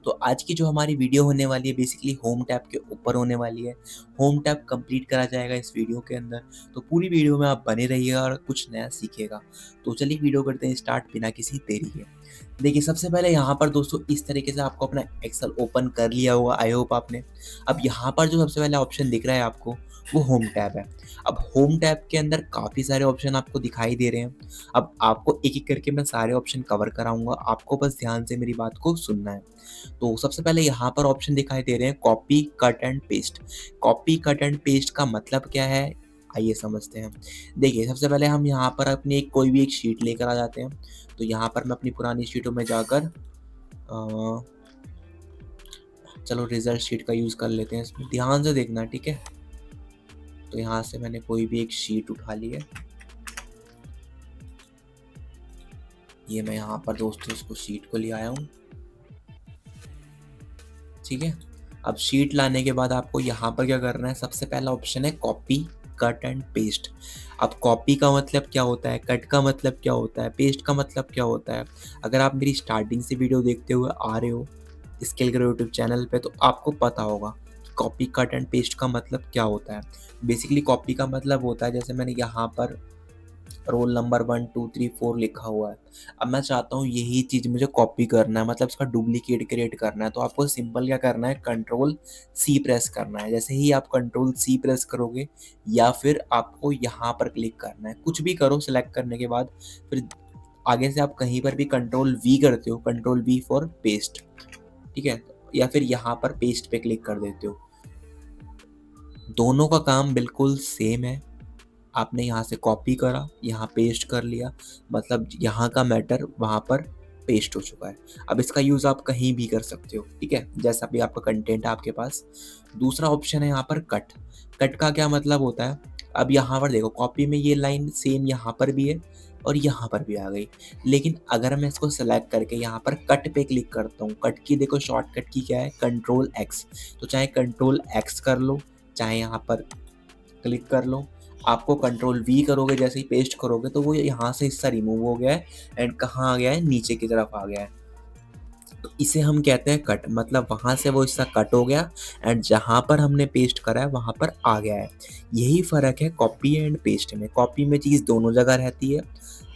तो आज की जो हमारी वीडियो होने वाली है बेसिकली होम टैब के ऊपर होने वाली है। होम टैब कंप्लीट करा जाएगा इस वीडियो के अंदर, तो पूरी वीडियो में आप बने रहिएगा और कुछ नया सीखिएगा। तो चलिए वीडियो करते हैं स्टार्ट बिना किसी देरी के। देखिए सबसे पहले यहाँ पर दोस्तों इस तरीके से आपको अपना एक्सेल ओपन कर लिया होगा, आई होप आपने। अब यहाँ पर जो सबसे पहला ऑप्शन दिख रहा है आपको, वो होम टैब है। अब होम टैब के अंदर काफ़ी सारे ऑप्शन आपको दिखाई दे रहे हैं। अब आपको एक एक करके मैं सारे ऑप्शन कवर कराऊंगा, आपको बस ध्यान से मेरी बात को सुनना है। तो सबसे पहले यहाँ पर ऑप्शन दिखाई दे रहे हैं copy cut and paste. Copy cut and paste का मतलब क्या है, आइए समझते हैं। देखिए सबसे पहले हम यहाँ पर अपनी कोई भी एक शीट लेकर आ जाते हैं। तो यहाँ पर मैं अपनी पुरानी शीटों में जाकर चलो रिजल्ट शीट का यूज़ कर लेते हैं, इसमें ध्यान से देखना ठीक है। तो यहाँ से मैंने कोई भी एक शीट उठा ली है, ये मैं यहाँ पर दोस्तों इसको शीट को ले आया हूँ, ठीक है। अब शीट लाने के बाद आपको यहाँ पर क्या करना है, सबसे पहला ऑप्शन है कॉपी कट एंड पेस्ट। अब कॉपी का मतलब क्या होता है, कट का मतलब क्या होता है, पेस्ट का मतलब क्या होता है। अगर आप मेरी स्टार्टिंग से वीडियो देखते हुए आ रहे हो स्किल ग्रो यूट्यूब चैनल पे, तो आपको पता होगा कि कॉपी कट एंड पेस्ट का मतलब क्या होता है। बेसिकली कॉपी का मतलब होता है, जैसे मैंने यहाँ पर रोल नंबर 1 2 3 4 लिखा हुआ है। अब मैं चाहता हूँ यही चीज़ मुझे कॉपी करना है, मतलब इसका डुप्लीकेट क्रिएट करना है। तो आपको सिंपल क्या करना है, कंट्रोल सी प्रेस करना है। जैसे ही आप कंट्रोल सी प्रेस करोगे, या फिर आपको यहाँ पर क्लिक करना है, कुछ भी करो सिलेक्ट करने के बाद, फिर आगे से आप कहीं पर भी कंट्रोल वी करते हो, कंट्रोल वी फॉर पेस्ट, ठीक है। या फिर यहाँ पर पेस्ट पे क्लिक कर देते हो। दोनों का काम बिल्कुल सेम है। आपने यहाँ से कॉपी करा, यहाँ पेस्ट कर लिया, मतलब यहाँ का मैटर वहाँ पर पेस्ट हो चुका है। अब इसका यूज़ आप कहीं भी कर सकते हो, ठीक है, जैसा भी आपका कंटेंट है आपके पास। दूसरा ऑप्शन है यहाँ पर कट। कट का क्या मतलब होता है, अब यहाँ पर देखो कॉपी में ये लाइन सेम यहाँ पर भी है और यहाँ पर भी आ गई, लेकिन अगर मैं इसको सेलेक्ट करके यहाँ पर कट पे क्लिक करता हूँ, कट की देखो शॉर्टकट की क्या है, कंट्रोल एक्स। तो चाहे कंट्रोल एक्स कर लो, चाहे यहाँ पर क्लिक कर लो, आपको कंट्रोल वी करोगे, जैसे ही पेस्ट करोगे तो वो यहाँ से हिस्सा रिमूव हो गया है एंड कहाँ आ गया है, नीचे की तरफ आ गया है। तो इसे हम कहते हैं कट, मतलब वहाँ से वो हिस्सा कट हो गया एंड जहाँ पर हमने पेस्ट करा है वहाँ पर आ गया है। यही फ़र्क है कॉपी एंड पेस्ट में। कॉपी में चीज़ दोनों जगह रहती है,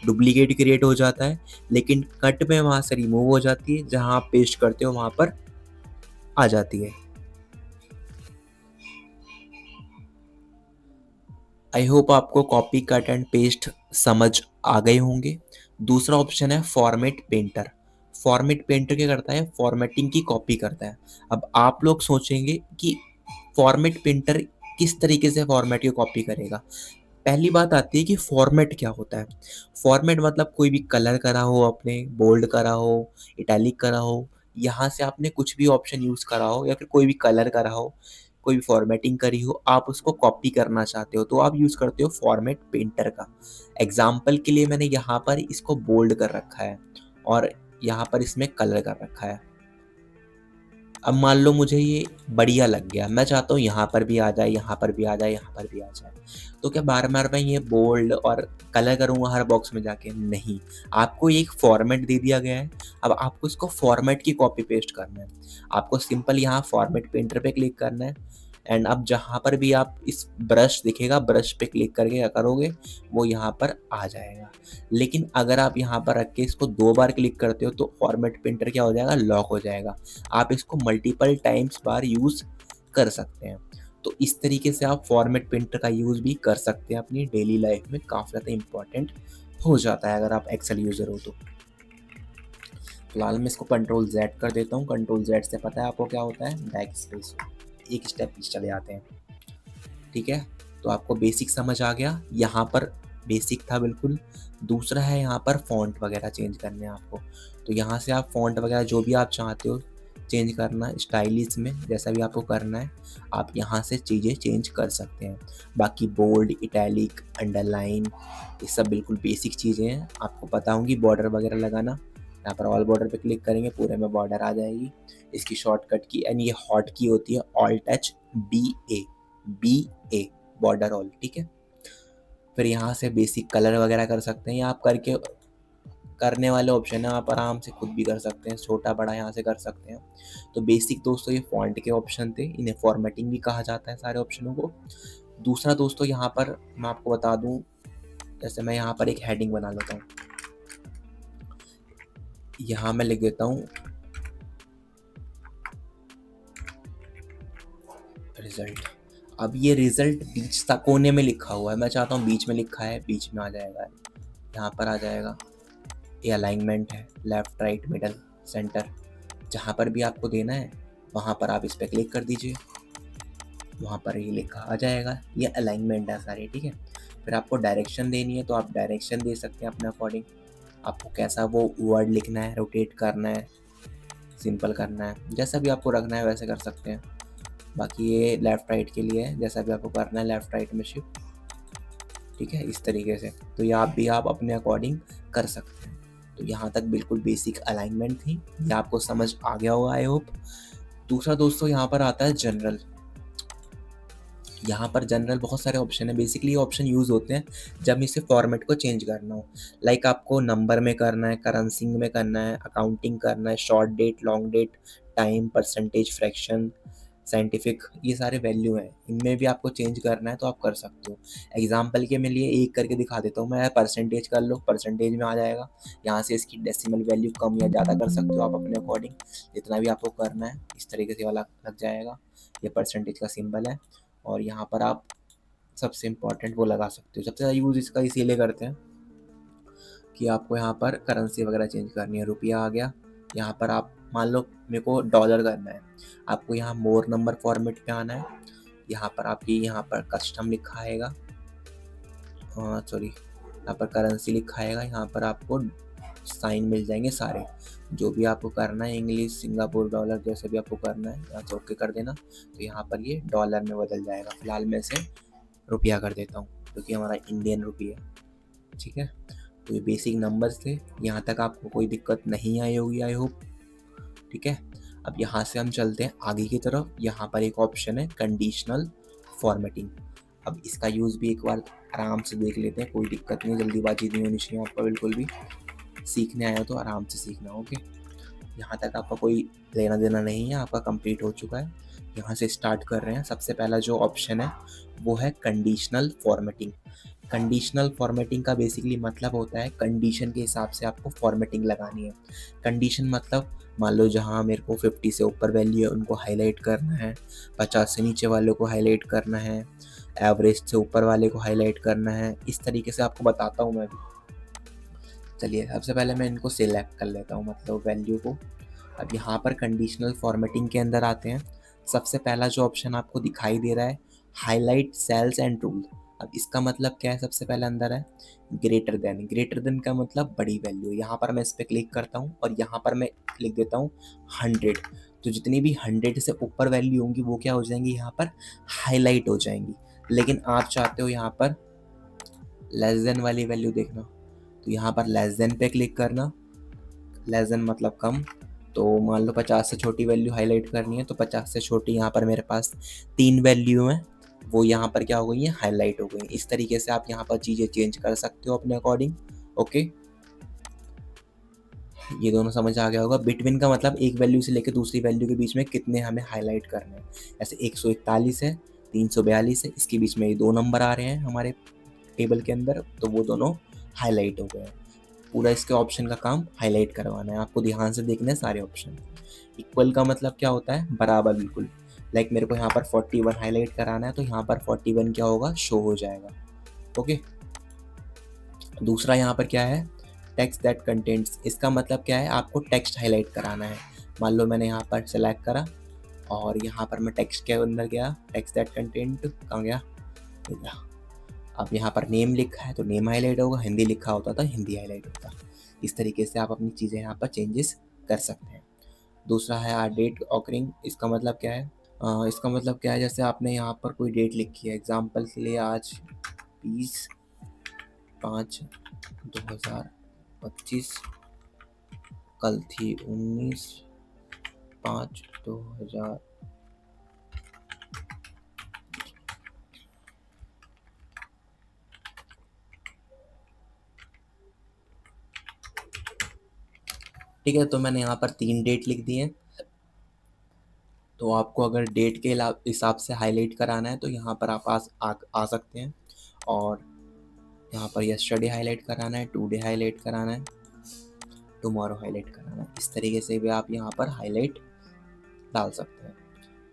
डुप्लीकेट क्रिएट हो जाता है, लेकिन कट में वहाँ से रिमूव हो जाती है, जहाँ आप पेस्ट करते हो वहाँ पर आ जाती है। आई होप आपको कॉपी कट एंड पेस्ट समझ आ गए होंगे। दूसरा ऑप्शन है फॉर्मेट पेंटर। फॉर्मेट पेंटर क्या करता है, फॉर्मेटिंग की कॉपी करता है। अब आप लोग सोचेंगे कि फॉर्मेट पेंटर किस तरीके से फॉर्मेट की कॉपी करेगा। पहली बात आती है कि फॉर्मेट क्या होता है। फॉर्मेट मतलब कोई भी कलर करा हो, आपने बोल्ड करा हो, इटैलिक करा हो, यहाँ से आपने कुछ भी ऑप्शन यूज़ करा हो या फिर कोई भी कलर करा हो, कोई भी फॉर्मेटिंग करी हो, आप उसको कॉपी करना चाहते हो तो आप यूज़ करते हो फॉर्मेट पेंटर का। एग्जाम्पल के लिए मैंने यहाँ पर इसको बोल्ड कर रखा है और यहाँ पर इसमें कलर कर रखा है। अब मान लो मुझे ये बढ़िया लग गया, मैं चाहता हूँ यहाँ पर भी आ जाए, यहाँ पर भी आ जाए, यहाँ पर भी आ जाए। तो क्या बार बार मैं ये बोल्ड और कलर करूँगा हर बॉक्स में जाके, नहीं। आपको एक फॉर्मेट दे दिया गया है, अब आपको इसको फॉर्मेट की कॉपी पेस्ट करना है। आपको सिंपल यहाँ फॉर्मेट पेंटर पे क्लिक करना है एंड अब जहाँ पर भी आप इस ब्रश दिखेगा, ब्रश पे क्लिक करके क्या करोगे, वो यहाँ पर आ जाएगा। लेकिन अगर आप यहाँ पर रख के इसको 2 बार क्लिक करते हो तो फॉर्मेट पेंटर क्या हो जाएगा, लॉक हो जाएगा। आप इसको मल्टीपल टाइम्स बार यूज़ कर सकते हैं। तो इस तरीके से आप फॉर्मेट पेंटर का यूज़ भी कर सकते हैं अपनी डेली लाइफ में, काफ़ी ज़्यादा इंपॉर्टेंट हो जाता है अगर आप एक्सेल यूज़र हो तो। फिलहाल मैं इसको कंट्रोल जेड कर देता हूँ। कंट्रोल जेड से पता है आपको क्या होता है, बैक स्पेस, एक स्टेप पीछे चले जाते हैं, ठीक है। तो आपको बेसिक समझ आ गया, यहाँ पर बेसिक था बिल्कुल। दूसरा है यहाँ पर फ़ॉन्ट वगैरह चेंज करने हैं आपको। तो यहाँ से आप फ़ॉन्ट वगैरह जो भी आप चाहते हो चेंज करना, स्टाइलिश में जैसा भी आपको करना है, आप यहाँ से चीज़ें चेंज कर सकते हैं। बाकी बोल्ड, इटैलिक, अंडरलाइन, ये सब बिल्कुल बेसिक चीज़ें हैं, आपको पता होंगी। बॉर्डर वगैरह लगाना, यहाँ पर ऑल बॉर्डर पे क्लिक करेंगे, पूरे में बॉर्डर आ जाएगी। इसकी शॉर्टकट की यानी ये हॉट की होती है, alt touch BA border all, ठीक है। फिर यहाँ से बेसिक कलर वगैरह कर सकते हैं, आप करके करने वाले ऑप्शन है, आप आराम से खुद भी कर सकते हैं, छोटा बड़ा यहाँ से कर सकते हैं। तो बेसिक दोस्तों ये फॉन्ट के ऑप्शन थे, इन्हें फॉर्मेटिंग भी कहा जाता है सारे ऑप्शनों को। दूसरा दोस्तों यहाँ पर मैं आपको बता दूँ, जैसे मैं यहाँ पर एक हेडिंग बना लेता हूँ, यहाँ मैं लिख देता हूँ रिजल्ट। अब ये रिजल्ट बीच तक कोने में लिखा हुआ है, मैं चाहता हूँ बीच में लिखा है, बीच में आ जाएगा, यहाँ पर आ जाएगा। ये अलाइनमेंट है, लेफ्ट राइट मिडल सेंटर, जहाँ पर भी आपको देना है वहाँ पर आप इस पर क्लिक कर दीजिए, वहाँ पर ये लिखा आ जाएगा। ये अलाइनमेंट है सारी, ठीक है। फिर आपको डायरेक्शन देनी है तो आप डायरेक्शन दे सकते हैं अपने अकॉर्डिंग, आपको कैसा वो वर्ड लिखना है, रोटेट करना है, सिंपल करना है, जैसा भी आपको रखना है वैसे कर सकते हैं। बाकी ये लेफ़्ट राइट के लिए है, जैसा भी आपको करना है लेफ़्ट राइट में शिफ्ट, ठीक है, इस तरीके से। तो ये आप अपने अकॉर्डिंग कर सकते हैं। तो यहाँ तक बिल्कुल बेसिक अलाइनमेंट थी, ये आपको समझ आ गया होगा आई होप। दूसरा दोस्तों यहाँ पर आता है जनरल। यहाँ पर जनरल बहुत सारे ऑप्शन है, बेसिकली ये ऑप्शन यूज़ होते हैं जब इसे फॉर्मेट को चेंज करना हो। लाइक आपको नंबर में करना है, करेंसी में करना है, अकाउंटिंग करना है, short date, long date, time, percentage, fraction, scientific, ये सारे वैल्यू हैं, इनमें भी आपको चेंज करना है तो आप कर सकते हो। एग्जाम्पल के मैं लिए एक करके दिखा देता हूँ, मैं परसेंटेज कर लो, परसेंटेज में आ जाएगा। यहाँ से इसकी डेसिमल वैल्यू कम या ज़्यादा कर सकते हो आप अपने अकॉर्डिंग, जितना भी आपको करना है इस तरीके से वाला लग जाएगा। ये परसेंटेज का सिंबल है, और यहाँ पर आप सबसे इम्पॉर्टेंट वो लगा सकते हो। सबसे ज़्यादा यूज़ इसका इसीलिए करते हैं कि आपको यहाँ पर करेंसी वगैरह चेंज करनी है। रुपया आ गया, यहाँ पर आप मान लो मेरे को डॉलर करना है, आपको यहाँ मोर नंबर फॉर्मेट पे आना है, यहाँ पर आपकी यहाँ पर कस्टम लिखा आएगा, सॉरी यहाँ पर करेंसी लिखा आएगा, यहाँ पर आपको साइन मिल जाएंगे सारे, जो भी आपको करना है, इंग्लिश, सिंगापुर डॉलर, जैसे भी आपको करना है यहाँ से ओके कर देना। तो यहाँ पर ये डॉलर में बदल जाएगा। फिलहाल मैं इसे रुपया कर देता हूँ क्योंकि हमारा इंडियन रुपी है, ठीक है। तो ये बेसिक नंबर्स थे, यहाँ तक आपको कोई दिक्कत नहीं आई होगी आई होप, ठीक है। अब यहाँ से हम चलते हैं आगे की तरफ। यहाँ पर एक ऑप्शन है कंडीशनल फॉर्मेटिंग। अब इसका यूज़ भी एक बार आराम से देख लेते हैं, कोई दिक्कत नहीं, जल्दीबाजी नहीं होनी चाहिए आपका बिल्कुल भी। सीखने आया हो तो आराम से सीखना, ओके। यहाँ तक आपका कोई लेना देना नहीं है, आपका कंप्लीट हो चुका है। यहाँ से स्टार्ट कर रहे हैं। सबसे पहला जो ऑप्शन है वो है कंडीशनल फॉर्मेटिंग। कंडीशनल फॉर्मेटिंग का बेसिकली मतलब होता है कंडीशन के हिसाब से आपको फॉर्मेटिंग लगानी है। कंडीशन मतलब मान लो जहाँ मेरे को 50 से ऊपर वैल्यू है उनको हाईलाइट करना है, 50 से नीचे वालों को हाईलाइट करना है, एवरेज से ऊपर वाले को हाईलाइट करना है। इस तरीके से आपको बताता हूँ मैं भी। चलिए सबसे पहले मैं इनको सिलेक्ट कर लेता हूँ, मतलब वैल्यू को। अब यहाँ पर कंडीशनल फॉर्मेटिंग के अंदर आते हैं। सबसे पहला जो ऑप्शन आपको दिखाई दे रहा है हाईलाइट सेल्स एंड रूल। अब इसका मतलब क्या है, सबसे पहले अंदर है ग्रेटर देन। ग्रेटर देन का मतलब बड़ी वैल्यू। यहाँ पर मैं इस पर क्लिक करता हूँ और यहाँ पर मैं लिख देता हूँ 100। तो जितनी भी 100 से ऊपर वैल्यू होंगी वो क्या हो जाएंगी, यहाँ पर हाईलाइट हो जाएंगी। लेकिन आप चाहते हो यहाँ पर लेस देन वाली वैल्यू देखना, तो यहाँ पर लेस देन पे क्लिक करना। लेस देन मतलब कम। तो मान लो 50 से छोटी वैल्यू हाईलाइट करनी है, तो 50 से छोटी यहाँ पर मेरे पास 3 वैल्यू हैं, वो यहाँ पर क्या हो गई हैं, हाईलाइट हो गई। इस तरीके से आप यहाँ पर चीज़ें चेंज कर सकते हो अपने अकॉर्डिंग, ओके। ये दोनों समझ आ गया होगा। बिटवीन का मतलब एक वैल्यू से लेकर दूसरी वैल्यू के बीच में कितने हमें हाईलाइट करने हैं। ऐसे 141 है, 342 है, इसके बीच में ये 2 नंबर आ रहे हैं हमारे टेबल के अंदर, तो वो दोनों हाईलाइट हो गए हैं। पूरा इसके ऑप्शन का काम हाईलाइट करवाना है आपको, ध्यान से देखना है सारे ऑप्शन। इक्वल का मतलब क्या होता है, बराबर बिल्कुल। लाइक मेरे को यहाँ पर 41 हाईलाइट कराना है, तो यहाँ पर 41 क्या होगा, शो हो जाएगा, ओके। दूसरा यहाँ पर क्या है, टेक्स्ट दैट कंटेंट्स। इसका मतलब क्या है, आपको टेक्स्ट हाईलाइट कराना है। मान लो मैंने यहाँ पर सेलेक्ट करा और यहाँ पर मैं टेक्स्ट के अंदर गया, टेक्स्ट दैट कंटेंट कहाँ गया, अब यहाँ पर नेम लिखा है तो नेम हाईलाइट होगा, हिंदी लिखा होता तो हिंदी हाईलाइट होता। इस तरीके से आप अपनी चीज़ें यहाँ पर चेंजेस कर सकते हैं। दूसरा है डेट ऑकरिंग। इसका मतलब क्या है, इसका मतलब क्या है, जैसे आपने यहाँ पर कोई डेट लिखी है, एग्जाम्पल के लिए आज 20/5/2025, कल थी 19/5/2000, ठीक है, तो मैंने यहाँ पर 3 डेट लिख दिए हैं। तो आपको अगर डेट के हिसाब से हाईलाइट कराना है तो यहाँ पर आप आ सकते हैं, और यहाँ पर यस्टरडे हाईलाइट कराना है, टुडे हाईलाइट कराना है, टुमारो हाईलाइट कराना है। इस तरीके से भी आप यहाँ पर हाईलाइट डाल सकते हैं।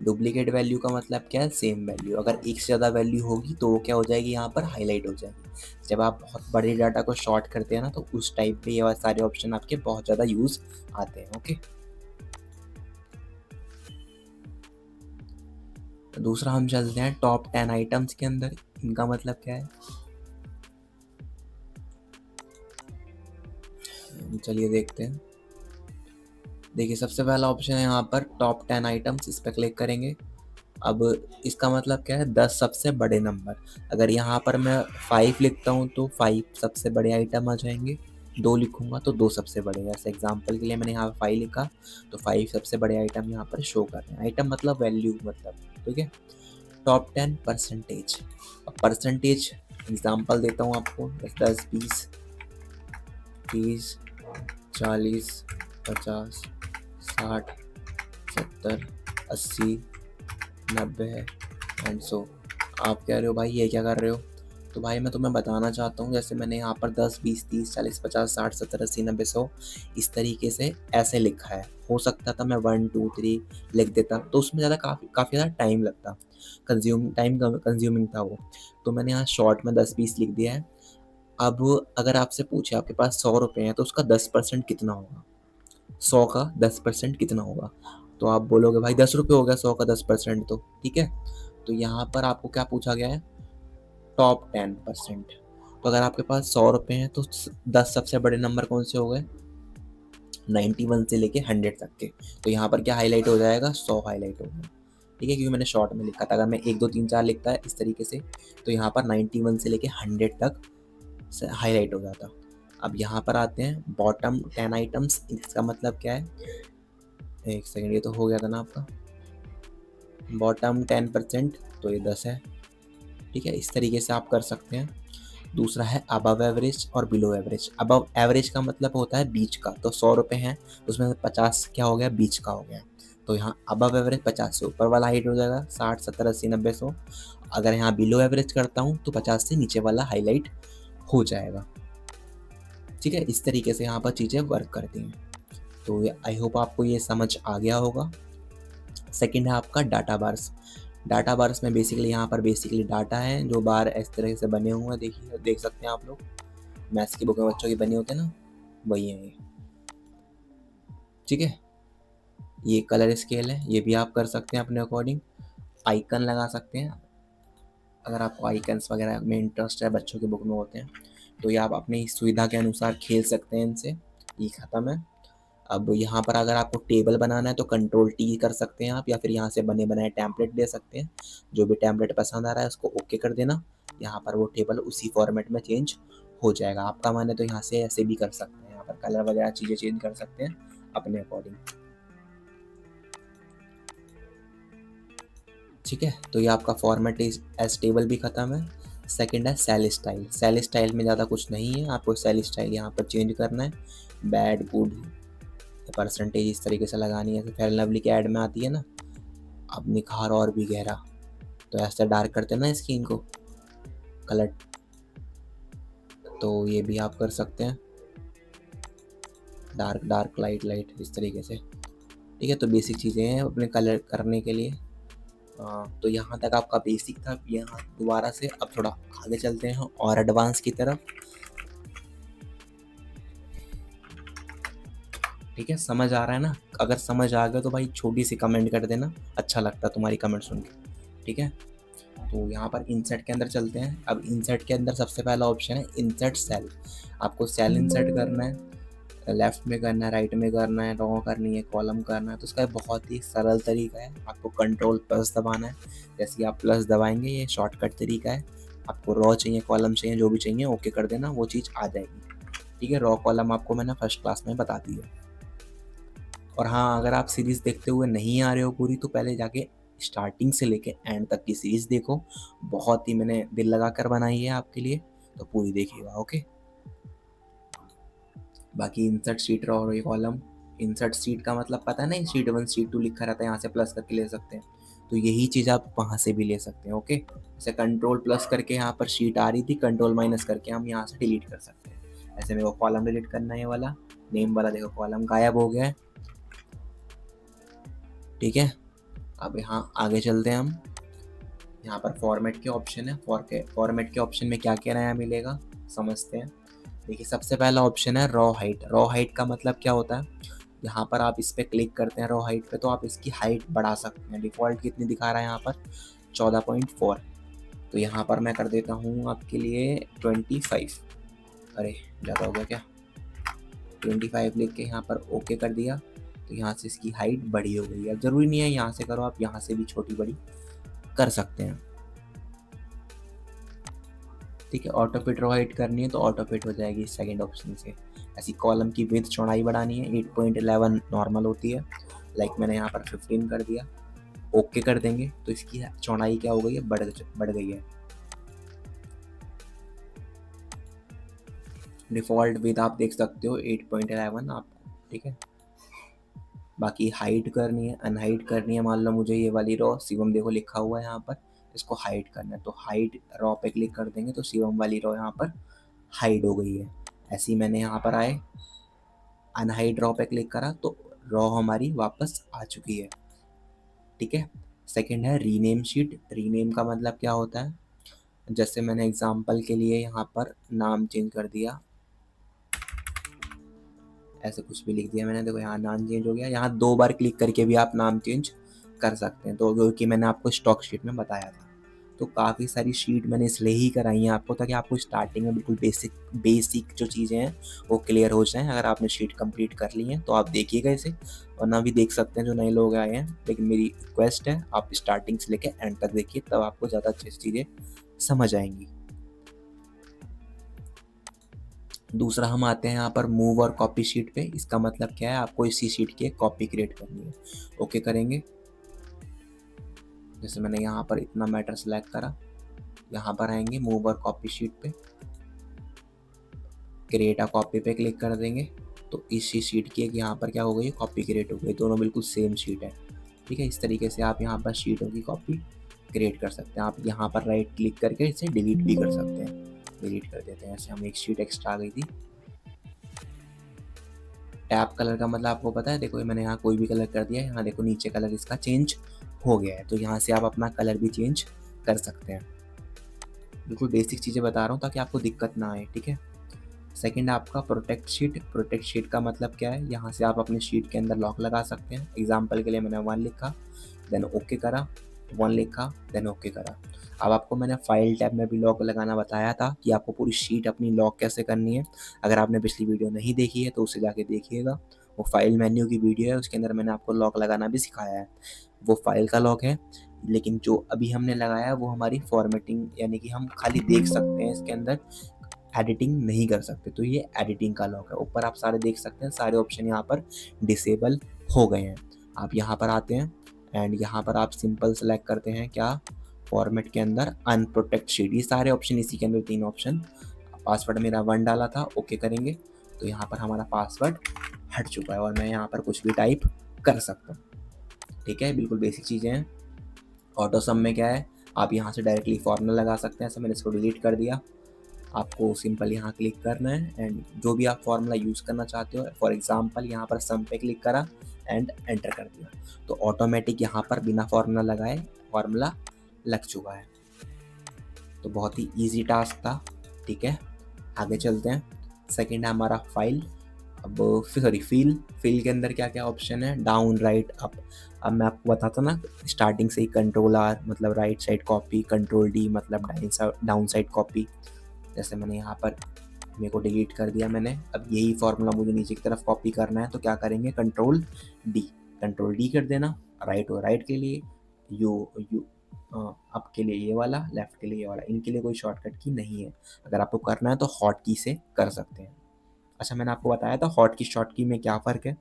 डुप्लीकेट वैल्यू का मतलब क्या है, सेम वैल्यू। अगर एक से ज़्यादा वैल्यू होगी तो वो क्या हो जाएगी, यहाँ पर हाईलाइट हो जाएगी। जब आप बहुत बड़े डाटा को शॉर्ट करते हैं ना, तो उस टाइप पे ये सारे ऑप्शन आपके बहुत ज़्यादा यूज़ आते हैं। ओके, तो दूसरा हम चलते हैं टॉप 10 आइटम्स के अंदर। इनका मतलब क्या है, चलिए देखते हैं। देखिए, सबसे पहला ऑप्शन है यहाँ पर टॉप 10 आइटम्स, इस पर क्लिक करेंगे। अब इसका मतलब क्या है, 10 सबसे बड़े नंबर। अगर यहाँ पर मैं 5 लिखता हूँ तो 5 सबसे बड़े आइटम आ जाएंगे, 2 लिखूंगा तो 2 सबसे बड़े। जैसे एग्जांपल के लिए मैंने यहाँ 5 लिखा तो 5 सबसे बड़े आइटम यहाँ पर शो कर रहे हैं। आइटम मतलब वैल्यू मतलब, ठीक है। Top 10 percentage. अब परसेंटेज एग्जांपल देता हूँ आपको, 10, 20, 30, 40, 50, 60, 70, 80, 90 एंड सो। आप कह रहे हो भाई ये क्या कर रहे हो, तो भाई मैं तुम्हें बताना चाहता हूँ, जैसे मैंने यहाँ पर 10, 20, 30, 40, 50, 60, 70, 80, 90, 100 इस तरीके से ऐसे लिखा है। हो सकता था मैं 1, 2, 3 लिख देता तो उसमें ज़्यादा काफ़ी ज़्यादा टाइम लगता, कंज्यूमिंग था वो। तो मैंने यहाँ शॉर्ट में 10, 20 लिख दिया है। अब अगर आपसे पूछे आपके पास 100 रुपये हैं तो उसका 10% कितना होगा, 100 का 10% कितना होगा, तो आप बोलोगे भाई 10 रुपये हो गया 100 का 10%, तो ठीक है। तो यहाँ पर आपको क्या पूछा गया है, टॉप 10%। तो अगर आपके पास 100 रुपये हैं तो 10 सबसे बड़े नंबर कौन से हो गए, 91 से लेके 100 तक के। तो यहाँ पर क्या हाईलाइट हो जाएगा, 100 हाईलाइट हो गया, ठीक है, क्योंकि मैंने शॉर्ट में लिखा था। अगर मैं 1, 2, 3, 4 लिखता है इस तरीके से तो यहाँ पर 91 से लेके 100 तक हाईलाइट हो जाता। अब यहाँ पर आते हैं बॉटम 10 आइटम्स। इसका मतलब क्या है, एक सेकेंड, ये तो हो गया था ना आपका बॉटम 10%, तो ये 10 है, ठीक है। इस तरीके से आप कर सकते हैं। दूसरा है अबव एवरेज और बिलो एवरेज। अबव एवरेज का मतलब होता है बीच का, तो 100 रुपये हैं तो उसमें 50 क्या हो गया, बीच का हो गया। तो यहाँ अबव एवरेज 50 से ऊपर वाला हाईलाइट हो जाएगा, 60, 70, 80, 90, 100। अगर यहाँ बिलो एवरेज करता हूँ तो 50 से नीचे वाला हाईलाइट हो जाएगा, ठीक है। इस तरीके से यहाँ पर चीज़ें वर्क करती हैं। तो आई होप आपको ये समझ आ गया होगा। सेकंड है आपका डाटा बार्स। डाटा बार्स में बेसिकली यहाँ पर बेसिकली डाटा है, जो बार इस तरह से बने हुए हैं, देखिए देख सकते हैं आप लोग, मैथ्स की बुक में बच्चों की बनी होते हैं ना, वही है ये, ठीक है। ये कलर स्केल है, ये भी आप कर सकते हैं अपने अकॉर्डिंग। आइकन लगा सकते हैं, अगर आपको आइकन्स वगैरह में इंटरेस्ट है, बच्चों की बुक में होते हैं, तो ये आप अपनी सुविधा के अनुसार खेल सकते हैं इनसे। ये ख़त्म है। अब यहाँ पर अगर आपको टेबल बनाना है तो कंट्रोल टी कर सकते हैं आप, या फिर यहाँ से बने बनाए टैम्पलेट दे सकते हैं। जो भी टैम्पलेट पसंद आ रहा है उसको ओके कर देना, यहाँ पर वो टेबल उसी फॉर्मेट में चेंज हो जाएगा। आपका माने तो यहाँ से ऐसे भी कर सकते हैं, यहाँ पर कलर वगैरह चीज़ें चेंज कर सकते हैं अपने अकॉर्डिंग, ठीक है। तो ये आपका फॉर्मेट एज टेबल भी ख़त्म है। सेकंड है सेल स्टाइल। सेल स्टाइल में ज़्यादा कुछ नहीं है, आपको सेल स्टाइल यहाँ पर चेंज करना है। बैड, गुड, परसेंटेज इस तरीके से लगानी है। जैसे फेयर लवली की ऐड में आती है ना, अब निखार और भी गहरा, तो ऐसे डार्क करते हैं ना स्किन को, कलर, तो ये भी आप कर सकते हैं, डार्क डार्क, लाइट लाइट, इस तरीके से, ठीक है। तो बेसिक चीज़ें हैं अपने कलर करने के लिए। तो यहाँ तक आपका बेसिक था। यहाँ दोबारा से अब थोड़ा आगे चलते हैं और एडवांस की तरफ, ठीक है। समझ आ रहा है ना, अगर समझ आ गया तो भाई छोटी सी कमेंट कर देना, अच्छा लगता तुम्हारी कमेंट सुन के, ठीक है। तो यहाँ पर इंसर्ट के अंदर चलते हैं। अब इंसर्ट के अंदर सबसे पहला ऑप्शन है इंसर्ट सेल। आपको सेल इंसर्ट करना है, लेफ्ट में करना है, राइट में करना है, रो करनी है, कॉलम करना है। तो उसका बहुत ही सरल तरीका है, आपको कंट्रोल प्लस दबाना है। जैसे आप प्लस दबाएंगे, ये शॉर्टकट तरीका है। आपको रो चाहिए, कॉलम चाहिए, जो भी चाहिए ओके कर देना, वो चीज़ आ जाएगी, ठीक है। रो कॉलम आपको मैंने फर्स्ट क्लास में बता दी है। और हाँ, अगर आप सीरीज़ देखते हुए नहीं आ रहे हो पूरी, तो पहले जाके स्टार्टिंग से लेके एंड तक की सीरीज़ देखो, बहुत ही मैंने दिल लगा कर बनाई है आपके लिए, तो पूरी देखिएगा, ओके। बाकी इंसर्ट शीट, रो, कॉलम, इंसर्ट शीट का मतलब पता नहीं, शीट 1 शीट 2 लिखा रहता है, यहाँ से प्लस करके ले सकते हैं। तो यही चीज़ आप वहाँ से भी ले सकते हैं। ओके, जैसे कंट्रोल प्लस करके यहाँ पर शीट आ रही थी, कंट्रोल माइनस करके हम यहाँ से डिलीट कर सकते हैं। ऐसे मेरे को कॉलम डिलीट करना है, ये वाला नेम वाला, देखो कॉलम गायब हो गया है। ठीक है, अब यहाँ आगे चलते हैं हम। यहाँ पर फॉर्मेट के ऑप्शन है, फॉर्मेट के ऑप्शन में क्या क्या नया मिलेगा समझते हैं। देखिए सबसे पहला ऑप्शन है रॉ हाइट। रॉ हाइट का मतलब क्या होता है, यहाँ पर आप इस पर क्लिक करते हैं रॉ हाइट पे, तो आप इसकी हाइट बढ़ा सकते हैं। डिफ़ॉल्ट कितनी दिखा रहा है यहाँ पर 14.4, तो यहाँ पर मैं कर देता हूँ आपके लिए 25। अरे ज़्यादा हो गया क्या, 25 लिख के यहाँ पर ओके कर दिया, तो यहाँ से इसकी हाइट बड़ी हो गई है। अब ज़रूरी नहीं है यहाँ से करो, आप यहाँ से भी छोटी बड़ी कर सकते हैं। ठीक है, ऑटो फिट रो हाइट करनी है तो ऑटो फिट हो जाएगी सेकंड ऑप्शन से। ऐसी कॉलम की विड्थ चौड़ाई बढ़ानी है, 8.11 नॉर्मल होती है, लाइक मैंने यहाँ पर 15 कर दिया, ओके कर देंगे तो इसकी चौड़ाई क्या हो गई है, बढ़ गई है। डिफ़ॉल्ट विड्थ आप देख सकते हो 8.11 आपको। ठीक है, बाकी हाइट करनी है, अनहाइट करनी है। मान लो मुझे ये वाली रो शिवम देखो लिखा हुआ है यहाँ पर, इसको हाइड करना है, तो हाइड रो पे क्लिक कर देंगे तो शिवम वाली रो यहाँ पर हाइड हो गई है। ऐसे ही मैंने यहाँ पर आए अनहाइड रो पे क्लिक करा तो रो हमारी वापस आ चुकी है। ठीक है, सेकंड है रीनेम शीट। रीनेम का मतलब क्या होता है, जैसे मैंने एग्जांपल के लिए यहाँ पर नाम चेंज कर दिया, ऐसे कुछ भी लिख दिया मैंने, देखो यहाँ नाम चेंज हो गया। यहाँ 2 बार क्लिक करके भी आप नाम चेंज कर सकते हैं, तो क्योंकि मैंने आपको स्टॉक शीट में बताया था। तो काफ़ी सारी शीट मैंने इसलिए ही कराई हैं आपको, ताकि आपको स्टार्टिंग में बिल्कुल बेसिक जो चीज़ें हैं वो क्लियर हो जाएं। अगर आपने शीट कंप्लीट कर ली है तो आप देखिएगा इसे, और ना भी देख सकते हैं जो नए लोग आए हैं, लेकिन मेरी रिक्वेस्ट है आप स्टार्टिंग से लेकर एंड तक देखिए, तब आपको ज़्यादा अच्छी चीज़ें समझ आएंगी। दूसरा हम आते हैं यहाँ पर मूव और कॉपी शीट पे। इसका मतलब क्या है, आपको इसी शीट की एक कॉपी क्रिएट करनी है। ओके करेंगे, जैसे मैंने यहाँ पर इतना मैटर सेलेक्ट करा, यहाँ पर आएंगे मूव और कॉपी शीट पे, क्रिएट अ कॉपी पे क्लिक कर देंगे, तो इसी शीट की एक यहाँ पर क्या हो गई, कॉपी क्रिएट हो गई। दोनों बिल्कुल सेम शीट है। ठीक है, इस तरीके से आप यहाँ पर शीटों की कॉपी क्रिएट कर सकते हैं। आप यहाँ पर राइट क्लिक करके इसे डिलीट भी कर सकते हैं, डिलीट कर देते हैं। ऐसे हम एक शीट एक्स्ट्रा आ गई थी। टैप कलर का मतलब आपको पता है, देखो मैंने यहाँ कोई भी कलर कर दिया है, यहाँ देखो नीचे कलर इसका चेंज हो गया है, तो यहाँ से आप अपना कलर भी चेंज कर सकते हैं। बिल्कुल बेसिक चीज़ें बता रहा हूँ ताकि आपको दिक्कत ना आए। ठीक है, सेकंड आपका प्रोटेक्ट शीट। प्रोटेक्ट शीट का मतलब क्या है, यहाँ से आप अपने शीट के अंदर लॉक लगा सकते हैं। एग्जाम्पल के लिए मैंने 1 लिखा, देन ओके करा, 1 लिखा, देन ओके करा। अब आपको मैंने फाइल टैब में भी लॉक लगाना बताया था कि आपको पूरी शीट अपनी लॉक कैसे करनी है। अगर आपने पिछली वीडियो नहीं देखी है तो उसे जाके देखिएगा, वो फाइल मेन्यू की वीडियो है, उसके अंदर मैंने आपको लॉक लगाना भी सिखाया है। वो फाइल का लॉक है, लेकिन जो अभी हमने लगाया है वो हमारी फॉर्मेटिंग, यानी कि हम खाली देख सकते हैं इसके अंदर, एडिटिंग नहीं कर सकते। तो ये एडिटिंग का लॉक है। ऊपर आप सारे देख सकते हैं, सारे ऑप्शन यहाँ पर डिसेबल हो गए हैं। आप यहाँ पर आते हैं एंड यहाँ पर आप सिंपल सेलेक्ट करते हैं क्या, फॉर्मेट के अंदर अनप्रोटेक्ट शीट। ये सारे ऑप्शन इसी के अंदर 3 ऑप्शन। पासवर्ड मेरा 1 डाला था, ओके करेंगे तो यहाँ पर हमारा पासवर्ड हट चुका है और मैं यहाँ पर कुछ भी टाइप कर सकता हूँ। ठीक है, बिल्कुल बेसिक चीज़ें हैं। ऑटो सम में क्या है, आप यहाँ से डायरेक्टली फॉर्मूला लगा सकते हैं। ऐसे मैंने इसको डिलीट कर दिया। आपको सिंपल यहाँ क्लिक करना है एंड जो भी आप फॉर्मूला यूज़ करना चाहते हो, फॉर एग्जांपल यहाँ पर सम पे क्लिक करा एंड एंटर कर दिया, तो ऑटोमेटिक यहाँ पर बिना फॉर्मूला लगाए फॉर्मूला लग चुका है। तो बहुत ही इजी टास्क था। ठीक है, आगे चलते हैं। सेकंड है हमारा फाइल। अब सॉरी फिल के अंदर क्या क्या ऑप्शन है, डाउन राइट अप। अब मैं आपको बताता ना स्टार्टिंग से ही, कंट्रोल आर मतलब right side copy, control D मतलब डाउन साइड कॉपी। जैसे मैंने यहाँ पर मेरे को डिलीट कर दिया मैंने, अब यही फॉर्मूला मुझे नीचे की तरफ कॉपी करना है, तो क्या करेंगे, कंट्रोल डी कर देना। राइट हो राइट के लिए, यू अप के लिए ये वाला, लेफ्ट के लिए ये वाला। इनके लिए कोई शॉर्टकट की नहीं है, अगर आपको करना है तो हॉट की से कर सकते हैं। अच्छा, मैंने आपको बताया था हॉट की शॉर्ट की में क्या फ़र्क है,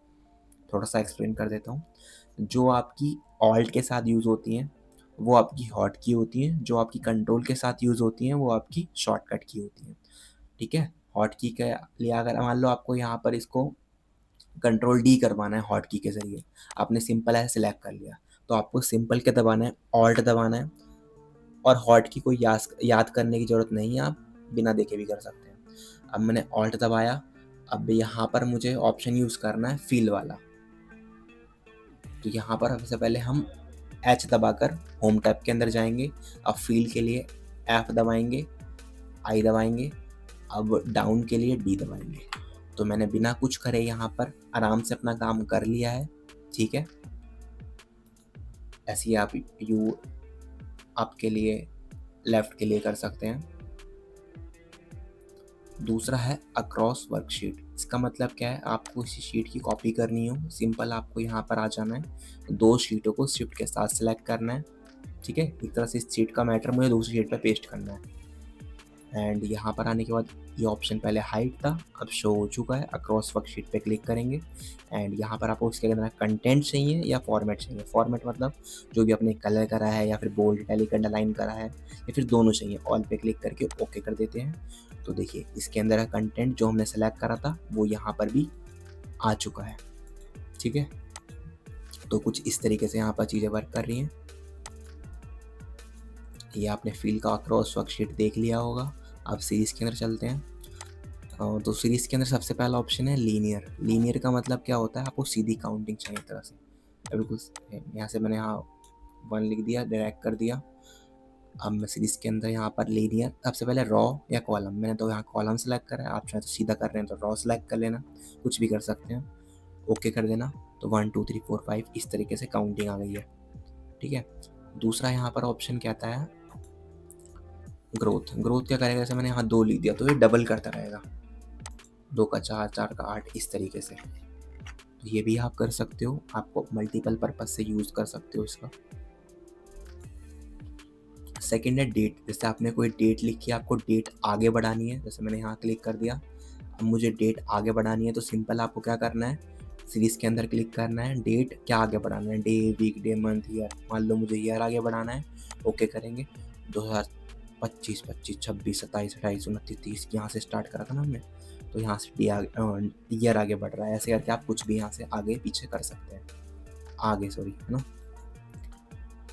थोड़ा सा एक्सप्लेन कर देता हूँ। जो आपकी ऑल्ट के साथ यूज़ होती हैं वो आपकी हॉट की होती हैं, जो आपकी कंट्रोल के साथ यूज़ होती हैं वो आपकी शॉर्टकट की होती हैं। ठीक है, हॉट की के लिए अगर मान लो आपको यहाँ पर इसको कंट्रोल डी करवाना है हॉट की के ज़रिए। आपने सिंपल है सिलेक्ट कर लिया, तो आपको सिंपल क्या दबाना है, ऑल्ट दबाना है, और हॉट की कोई याद करने की ज़रूरत नहीं है, आप बिना देखे भी कर सकते हैं। अब मैंने ऑल्ट दबाया, अब यहाँ पर मुझे ऑप्शन यूज़ करना है फील वाला। तो यहाँ पर सबसे पहले हम एच दबाकर होम टैब के अंदर जाएंगे। अब फील के लिए एफ दबाएंगे, आई दबाएंगे, अब डाउन के लिए डी दबाएंगे। तो मैंने बिना कुछ करे यहाँ पर आराम से अपना काम कर लिया है। ठीक है, ऐसे ही आप यू आपके लिए लेफ्ट के लिए कर सकते हैं। दूसरा है अक्रॉस वर्कशीट। इसका मतलब क्या है, आपको इसी शीट की कॉपी करनी हो, सिंपल आपको यहाँ पर आ जाना है, दो शीटों को शिफ्ट के साथ सेलेक्ट करना है। ठीक है, एक तरह से इस शीट का मैटर मुझे दूसरी शीट पर पेस्ट करना है। एंड यहाँ पर आने के बाद ये ऑप्शन पहले हाइड था, अब शो हो चुका है। अक्रॉस वर्कशीट पे क्लिक करेंगे एंड यहाँ पर आपको इसके अंदर कंटेंट चाहिए या फॉर्मेट चाहिए। फॉर्मेट मतलब जो भी आपने कलर करा है या फिर बोल्ड इटैलिक अंडरलाइन करा है या फिर दोनों चाहिए, ऑल पे क्लिक करके ओके कर देते हैं। तो देखिए इसके अंदर का कंटेंट जो हमने सेलेक्ट करा था वो यहाँ पर भी आ चुका है। ठीक है, तो कुछ इस तरीके से यहाँ पर चीज़ें वर्क कर रही हैं। ये आपने फील का अक्रॉस वर्कशीट देख लिया होगा। अब सीरीज़ के अंदर चलते हैं। तो सीरीज़ के अंदर सबसे पहला ऑप्शन है लीनियर। लीनियर का मतलब क्या होता है, आपको सीधी काउंटिंग चाहिए एक तरह से। बिल्कुल यहाँ से मैंने यहाँ 1 लिख दिया, ड्रैग कर दिया। अब मैं सीरीज़ के अंदर यहाँ पर लीनियर, सबसे पहले रॉ या कॉलम, मैंने तो यहाँ कॉलम सेलेक्ट करा है। आप चाहे तो सीधा कर रहे हैं तो रॉ सेलेक्ट कर लेना, कुछ भी कर सकते हैं, ओके कर देना। तो 1 2 3 4 5 इस तरीके से काउंटिंग आ गई है। ठीक है, दूसरा यहाँ पर ऑप्शन क्या आता है, ग्रोथ। ग्रोथ क्या करेगा, जैसे मैंने यहाँ 2 लिख दिया तो ये डबल करता रहेगा, 2 का 4, 4 का 8 इस तरीके से। तो ये भी आप कर सकते हो, आपको मल्टीपल पर्पज से यूज़ कर सकते हो इसका। सेकंड है डेट। जैसे आपने कोई डेट लिखी है, आपको डेट आगे बढ़ानी है, जैसे मैंने यहाँ क्लिक कर दिया। अब मुझे डेट आगे बढ़ानी है तो सिंपल आपको क्या करना है, सीरीज़ के अंदर क्लिक करना है, डेट क्या आगे बढ़ाना है, day, week, day, month, year. मान लो मुझे ईयर आगे बढ़ाना है, ओके करेंगे। 2025, 25, 26, 27, 28, 29, 30 यहाँ से स्टार्ट करा था ना हमने, तो यहाँ से ईयर आगे बढ़ रहा है। ऐसे करके आप कुछ भी यहाँ से आगे पीछे कर सकते हैं, आगे सॉरी, है ना।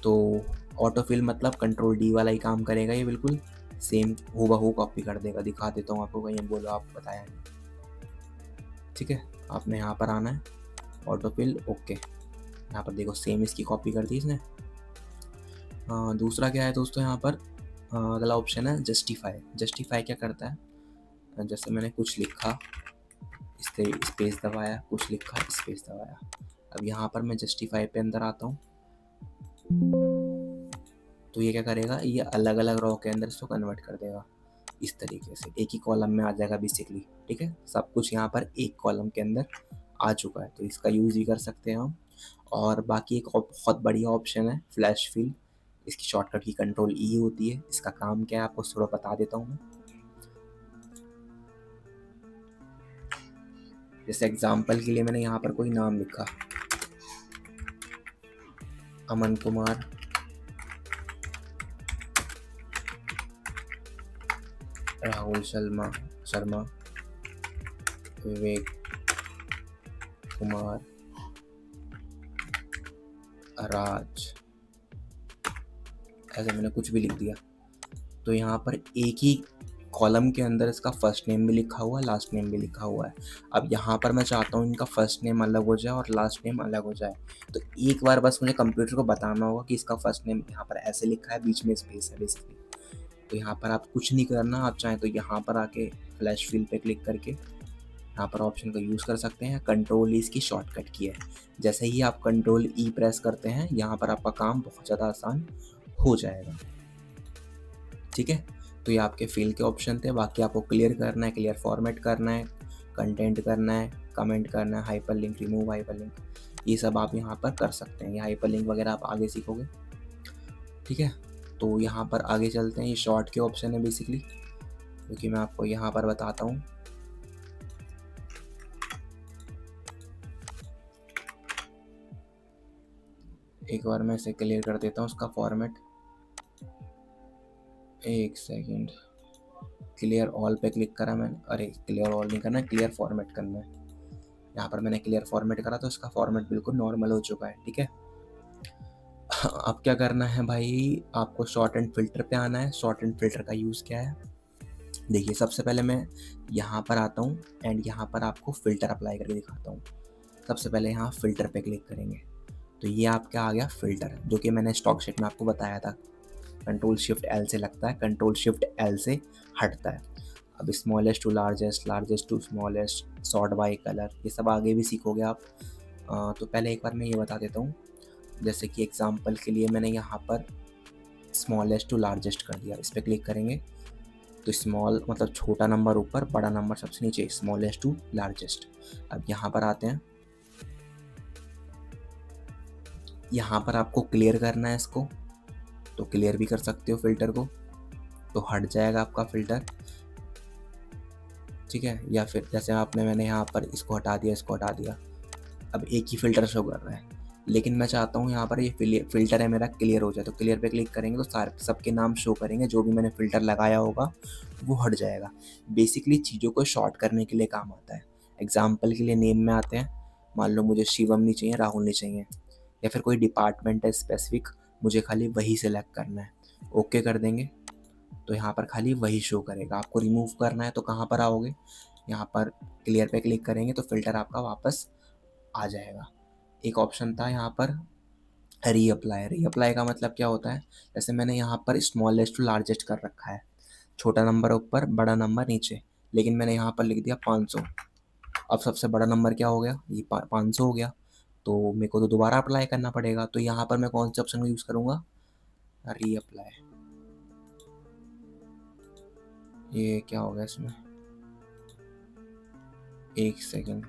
तो ऑटो फिल मतलब कंट्रोल डी वाला ही काम करेगा, ये बिल्कुल सेम हूबहू कॉपी कर देगा। दिखा देता हूँ आपको, कहीं बोलो आप बताया नहीं। ठीक है, आपने यहाँ पर आना है, ऑटो फिल ओके। यहाँ पर देखो सेम इसकी कॉपी कर दी इसने। दूसरा क्या है दोस्तों, यहाँ पर अगला ऑप्शन है जस्टिफाई। जस्टिफाई क्या करता है, जैसे मैंने कुछ लिखा, स्पेस दबाया, कुछ लिखा, स्पेस दबाया। अब यहाँ पर मैं जस्टिफाई पे अंदर आता हूँ, तो ये क्या करेगा, ये अलग अलग रो के अंदर इसको कन्वर्ट कर देगा इस तरीके से, एक ही कॉलम में आ जाएगा बेसिकली। ठीक है, सब कुछ यहाँ पर एक कॉलम के अंदर आ चुका है, तो इसका यूज़ भी कर सकते हैं हम। और बाकी एक बहुत बढ़िया ऑप्शन है फ्लैश फिल। इसकी शॉर्टकट की कंट्रोल ई होती है। इसका काम क्या है आपको थोड़ा बता देता हूँ मैं। जैसे एग्जाम्पल के लिए मैंने यहाँ पर कोई नाम लिखा, अमन कुमार, राहुल शर्मा, विवेक कुमार, राज, ऐसे मैंने कुछ भी लिख दिया। तो यहाँ पर एक ही कॉलम के अंदर इसका फर्स्ट नेम भी लिखा हुआ है, लास्ट नेम भी लिखा हुआ है। अब यहाँ पर मैं चाहता हूँ इनका फर्स्ट नेम अलग हो जाए और लास्ट नेम अलग हो जाए, तो एक बार बस मुझे कंप्यूटर को बताना होगा कि इसका फर्स्ट नेम यहाँ पर ऐसे लिखा है, बीच में स्पेस है बेसिकली। तो यहाँ पर आप कुछ नहीं करना, आप चाहें तो यहाँ पर आके फ्लैश फिल पे क्लिक करके यहाँ पर ऑप्शन का यूज़ कर सकते हैं। कंट्रोल ई इसकी शॉर्टकट की है। जैसे ही आप कंट्रोल ई प्रेस करते हैं, यहाँ पर आपका काम बहुत ज़्यादा आसान हो जाएगा। ठीक है, तो ये आपके फिल के ऑप्शन थे। बाकी आपको क्लियर करना है, क्लियर फॉर्मेट करना है, कंटेंट करना है, कमेंट करना है, hyper link, remove hyper link, ये सब आप यहाँ पर कर सकते हैं। ये हाइपर लिंक वगैरह आप आगे सीखोगे। ठीक है, तो यहाँ पर आगे चलते हैं। ये शॉर्ट के ऑप्शन है बेसिकली, क्योंकि मैं आपको यहाँ पर बताता हूँ। एक बार मैं इसे क्लियर कर देता हूँ उसका फॉर्मेट, एक सेकंड। क्लियर ऑल पे क्लिक करा मैंने, अरे क्लियर ऑल नहीं करना है, क्लियर फॉर्मेट करना है। यहाँ पर मैंने क्लियर फॉर्मेट करा तो इसका फॉर्मेट बिल्कुल नॉर्मल हो चुका है। ठीक है, अब क्या करना है भाई, आपको शॉर्ट एंड फिल्टर पे आना है। शॉर्ट एंड फिल्टर का यूज़ क्या है, देखिए सबसे पहले मैं यहाँ पर आता हूँ एंड यहाँ पर आपको फ़िल्टर अप्लाई करके दिखाता हूँ। सबसे पहले यहाँ फ़िल्टर पे क्लिक करेंगे तो ये आपका आ गया फ़िल्टर, जो कि मैंने स्टॉक शीट में आपको बताया था। कंट्रोल शिफ्ट एल से लगता है, कंट्रोल शिफ्ट एल से हटता है। अब smallest to largest, largest to smallest, sort by colour, ये सब आगे भी सीखोगे आप। तो पहले एक बार मैं ये बता देता हूँ। जैसे कि एग्जांपल के लिए मैंने यहाँ पर स्मॉलेस्ट टू लार्जेस्ट कर दिया, इस पर क्लिक करेंगे तो स्मॉल मतलब छोटा नंबर ऊपर, बड़ा नंबर सबसे नीचे, स्मॉलेस्ट टू लार्जेस्ट। अब यहाँ पर आते हैं, यहाँ पर आपको क्लियर करना है इसको, तो क्लियर भी कर सकते हो फिल्टर को, तो हट जाएगा आपका फिल्टर। ठीक है, या फिर जैसे मैंने यहाँ पर इसको हटा दिया, इसको हटा दिया, अब एक ही फिल्टर शो कर रहा है। लेकिन मैं चाहता हूँ यहाँ पर ये फिल्टर है मेरा क्लियर हो जाए, तो क्लियर पे क्लिक करेंगे तो सारे सबके नाम शो करेंगे, जो भी मैंने फ़िल्टर लगाया होगा वो हट जाएगा। बेसिकली चीज़ों को शॉर्ट करने के लिए काम आता है। एग्जाम्पल के लिए नेम में आते हैं, मान लो मुझे शिवम नहीं चाहिए, राहुल नहीं चाहिए, या फिर कोई डिपार्टमेंट है स्पेसिफिक, मुझे खाली वही सेलेक्ट करना है, ओके कर देंगे तो यहाँ पर खाली वही शो करेगा। आपको रिमूव करना है तो कहाँ पर आओगे, यहाँ पर क्लियर पे क्लिक करेंगे तो फिल्टर आपका वापस आ जाएगा। एक ऑप्शन था यहाँ पर रीअप्लाई। रीअप्लाई का मतलब क्या होता है, जैसे मैंने यहाँ पर स्मॉलेस्ट टू लार्जेस्ट कर रखा है, छोटा नंबर ऊपर, बड़ा नंबर नीचे, लेकिन मैंने यहाँ पर लिख दिया 500। अब सबसे बड़ा नंबर क्या हो गया, ये 500 हो गया, तो मेरे को तो दोबारा अप्लाई करना पड़ेगा। तो यहाँ पर मैं कौन से ऑप्शन का यूज़ करूँगा, रीअप्लाई। ये क्या हो गया इसमें, एक सेकेंड,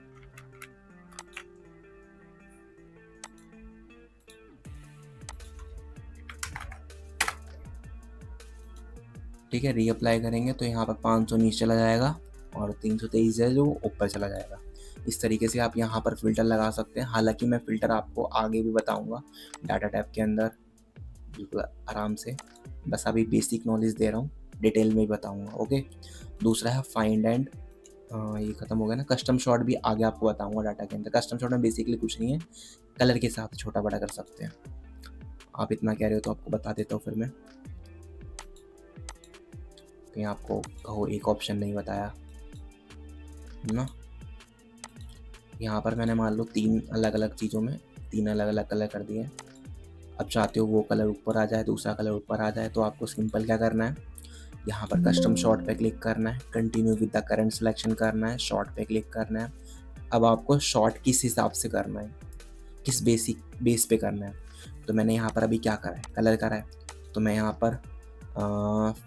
ठीक है, रीअप्लाई करेंगे तो यहाँ पर 500 नीचे चला जाएगा और 323 है जो ऊपर चला जाएगा। इस तरीके से आप यहाँ पर फ़िल्टर लगा सकते हैं। हालांकि मैं फ़िल्टर आपको आगे भी बताऊँगा डाटा टैब के अंदर बिल्कुल आराम से, बस अभी बेसिक नॉलेज दे रहा हूँ, डिटेल में ही बताऊँगा। ओके, दूसरा है फाइंड एंड, ये ख़त्म हो गया ना। कस्टम शॉट भी आगे आपको बताऊँगा डाटा के अंदर। कस्टम शॉट में बेसिकली कुछ नहीं है, कलर के साथ छोटा बड़ा कर सकते हैं। आप इतना कह रहे हो तो आपको बता देता हूँ फिर मैं, कहीं आपको कहो एक ऑप्शन नहीं बताया ना। यहाँ पर मैंने मान लो 3 अलग अलग चीज़ों में 3 अलग अलग कलर कर दिए। अब चाहते हो वो कलर ऊपर आ जाए, दूसरा कलर ऊपर आ जाए, तो आपको सिंपल क्या करना है, यहाँ पर कस्टम शॉट पे क्लिक करना है, continue with the current selection करना है, शॉट पे क्लिक करना है। अब आपको शॉट किस हिसाब से करना है, किस बेस पे करना है, तो मैंने यहाँ पर अभी क्या करा है, कलर करा है, तो मैं यहाँ पर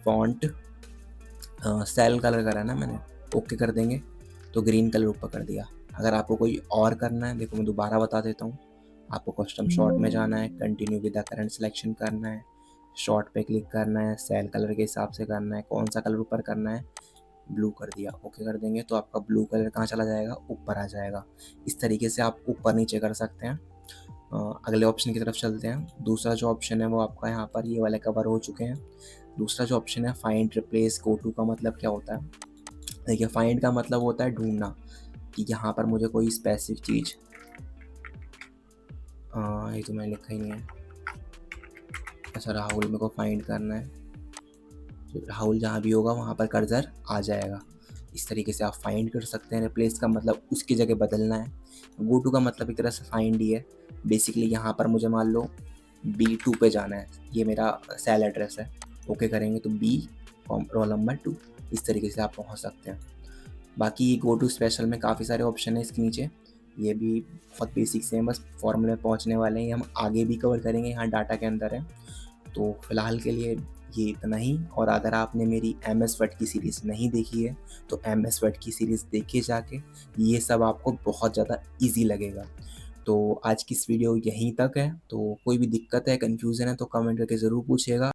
फॉन्ट सेल कलर करा है ना मैंने, ओके कर देंगे तो ग्रीन कलर ऊपर कर दिया। अगर आपको कोई और करना है, देखो मैं दोबारा बता देता हूँ, आपको कस्टम शॉट में जाना है, continue with the current selection करना है, शॉट पे क्लिक करना है, सेल कलर के हिसाब से करना है, कौन सा कलर ऊपर करना है, ब्लू कर दिया, ओके कर देंगे तो आपका ब्लू कलर कहाँ चला जाएगा, ऊपर आ जाएगा। इस तरीके से आप ऊपर नीचे कर सकते हैं। अगले ऑप्शन की तरफ चलते हैं। दूसरा जो ऑप्शन है वो आपका यहाँ पर ये वाले कवर हो चुके हैं। दूसरा जो ऑप्शन है फाइंड रिप्लेस गो टू का मतलब क्या होता है, देखिए फाइंड का मतलब होता है ढूंढना, कि यहाँ पर मुझे कोई स्पेसिफिक चीज़, ये तो मैंने लिखा ही नहीं है, अच्छा राहुल मेरे को फाइंड करना है, तो राहुल जहाँ भी होगा वहाँ पर कर्सर आ जाएगा। इस तरीके से आप फाइंड कर सकते हैं। रिप्लेस का मतलब उसकी जगह बदलना है। गो टू का मतलब एक तरह से फाइंड ही है। बेसिकली यहाँ पर मुझे मान लो B2 पे जाना है, ये मेरा सेल एड्रेस है, ओके करेंगे तो B रोल नंबर 2, इस तरीके से आप पहुँच सकते हैं। बाकी गो टू स्पेशल में काफ़ी सारे ऑप्शन हैं इसके नीचे, ये भी बहुत बेसिक से हैं, बस फॉर्मूले में पहुँचने वाले हैं, हम आगे भी कवर करेंगे, यहाँ डाटा के अंदर है। तो फ़िलहाल के लिए ये इतना ही। और अगर आपने मेरी MS वर्ड की सीरीज़ नहीं देखी है तो MS वर्ड की सीरीज़ देखिए जाके, ये सब आपको बहुत ज़्यादा ईजी लगेगा। तो आज की इस वीडियो यहीं तक है, तो कोई भी दिक्कत है, कन्फ्यूज़न है तो कमेंट करके ज़रूर पूछिएगा।